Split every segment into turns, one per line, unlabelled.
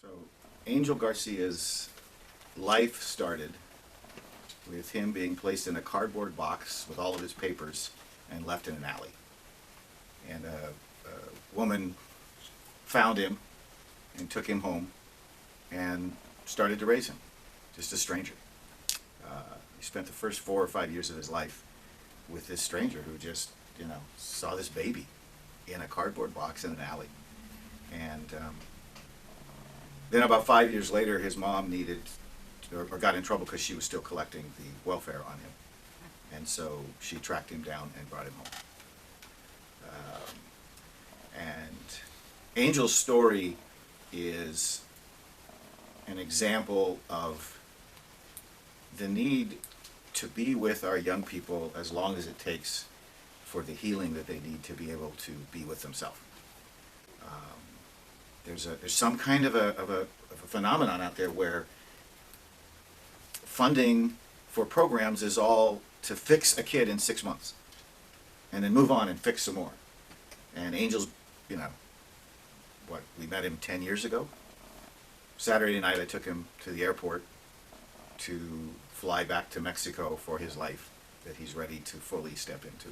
So Angel Garcia's life started with him being placed in a cardboard box with all of his papers and left in an alley. And a woman found him and took him home and started to raise him, just a stranger. He spent the first 4 or 5 years of his life with this stranger who just, saw this baby in a cardboard box in an alley. And then about 5 years later, his mom needed, or got in trouble because she was still collecting the welfare on him. And so she tracked him down and brought him home. And Angel's story is an example of the need to be with our young people as long as it takes for the healing that they need to be able to be with themselves. There's some kind of a phenomenon out there where funding for programs is all to fix a kid in 6 months and then move on and fix some more. And Angel's, we met him 10 years ago. Saturday night I took him to the airport to fly back to Mexico for his life that he's ready to fully step into.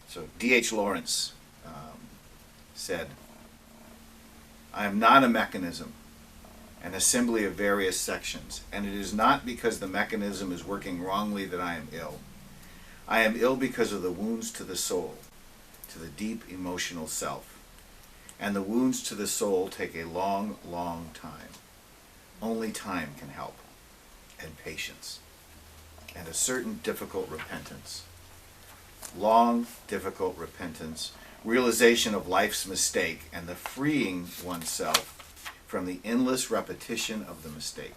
So D.H. Lawrence said, "I am not a mechanism, an assembly of various sections, and it is not because the mechanism is working wrongly that I am ill. I am ill because of the wounds to the soul, to the deep emotional self. And the wounds to the soul take a long, long time. Only time can help, and patience, and a certain difficult repentance. Long, difficult repentance, realization of life's mistake, and the freeing oneself from the endless repetition of the mistake,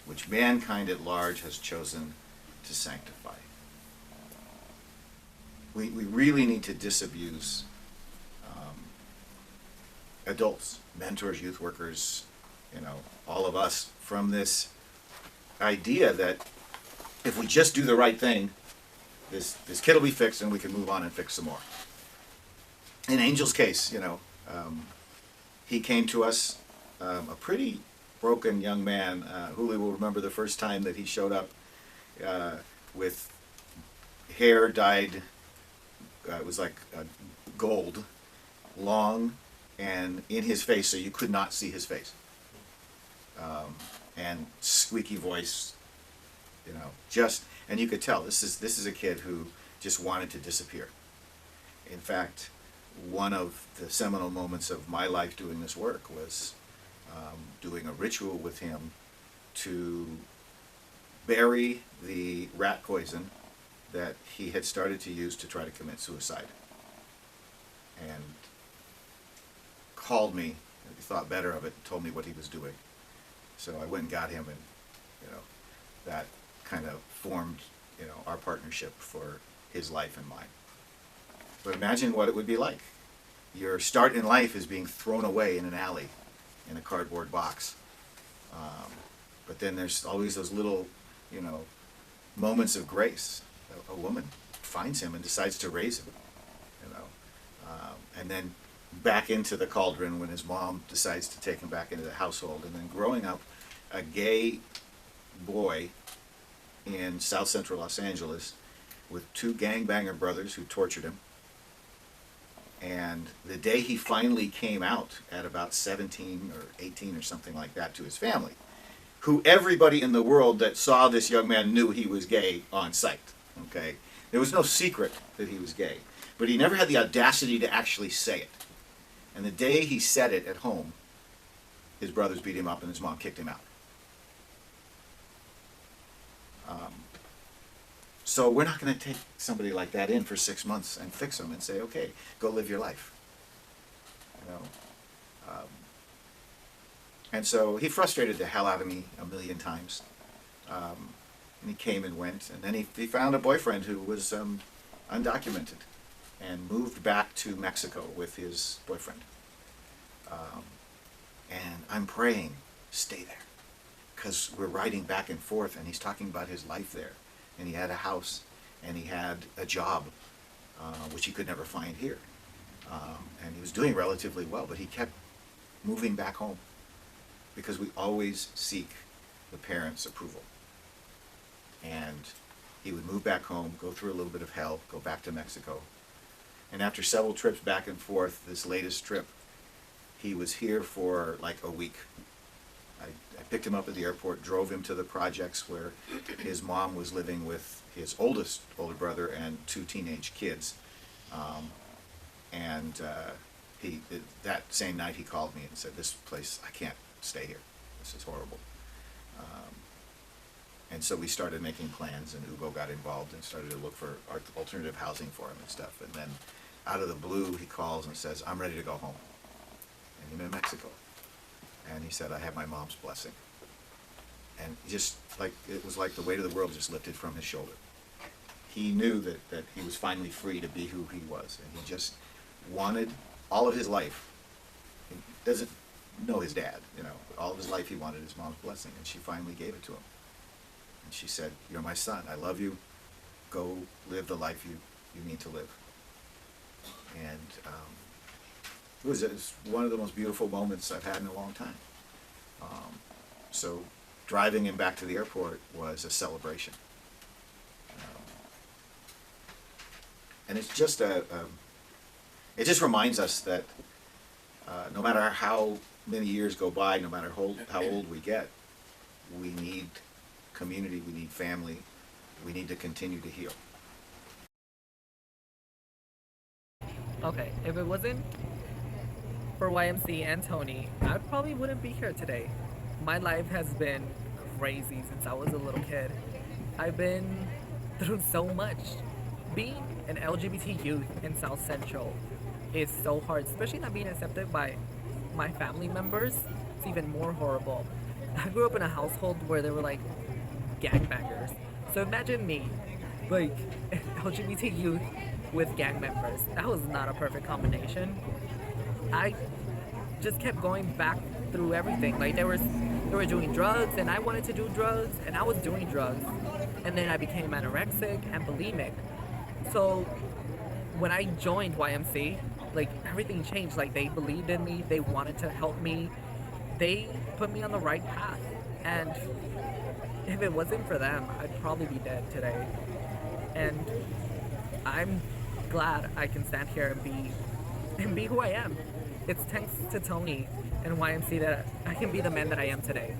which mankind at large has chosen to sanctify." We really need to disabuse adults, mentors, youth workers, all of us from this idea that if we just do the right thing, this kid will be fixed and we can move on and fix some more. In Angel's case, he came to us a pretty broken young man. Julio will remember the first time that he showed up with hair dyed, it was like gold, long, and in his face so you could not see his face. And squeaky voice, and you could tell this is a kid who just wanted to disappear. In fact, one of the seminal moments of my life doing this work was doing a ritual with him to bury the rat poison that he had started to use to try to commit suicide. And called me, and he thought better of it, and told me what he was doing. So I went and got him, and that kind of formed our partnership for his life and mine. But imagine what it would be like. Your start in life is being thrown away in an alley in a cardboard box. But then there's always those little, moments of grace. A woman finds him and decides to raise him, and then back into the cauldron when his mom decides to take him back into the household. And then growing up a gay boy in South Central Los Angeles with 2 gangbanger brothers who tortured him. And the day he finally came out at about 17 or 18 or something like that to his family, who everybody in the world that saw this young man knew he was gay on sight. Okay? There was no secret that he was gay, but he never had the audacity to actually say it. And the day he said it at home, his brothers beat him up and his mom kicked him out. So we're not going to take somebody like that in for 6 months and fix him and say, okay, go live your life. And so he frustrated the hell out of me a million times. And he came and went. And then he found a boyfriend who was undocumented and moved back to Mexico with his boyfriend. And I'm praying, stay there. Because we're riding back and forth, and he's talking about his life there. And he had a house, and he had a job, which he could never find here. And he was doing relatively well, but he kept moving back home, because we always seek the parents' approval. And he would move back home, go through a little bit of hell, go back to Mexico. And after several trips back and forth, this latest trip, he was here for like a week. I picked him up at the airport, drove him to the projects where his mom was living with his older brother and two teenage kids. That same night he called me and said, "This place, I can't stay here. This is horrible." And so we started making plans, and Hugo got involved and started to look for alternative housing for him and stuff. And then out of the blue, he calls and says, "I'm ready to go home." And I'm in Mexico. And he said, "I have my mom's blessing." And just like, it was like the weight of the world just lifted from his shoulder. He knew that he was finally free to be who he was. And he just wanted all of his life. He doesn't know his dad, but all of his life he wanted his mom's blessing. And she finally gave it to him. And she said, "You're my son. I love you. Go live the life you need to live." And it was one of the most beautiful moments I've had in a long time. So driving him back to the airport was a celebration. And it's just it just reminds us that no matter how many years go by, no matter how old we get, we need community, we need family, we need to continue to heal.
Okay, if it wasn't for YMC and Tony, I probably wouldn't be here today. My life has been crazy since I was a little kid. I've been through so much. Being an LGBT youth in South Central is so hard, especially not being accepted by my family members. It's even more horrible. I grew up in a household where there were like gangbangers. So imagine me, like LGBT youth with gang members. That was not a perfect combination. I just kept going back through everything. Like they were doing drugs, and I wanted to do drugs, and I was doing drugs, and then I became anorexic and bulimic. So when I joined YMC, like everything changed. Like they believed in me, they wanted to help me, they put me on the right path. And if it wasn't for them, I'd probably be dead today. And I'm glad I can stand here and be who I am. It's thanks to Tony and YMC that I can be the man that I am today.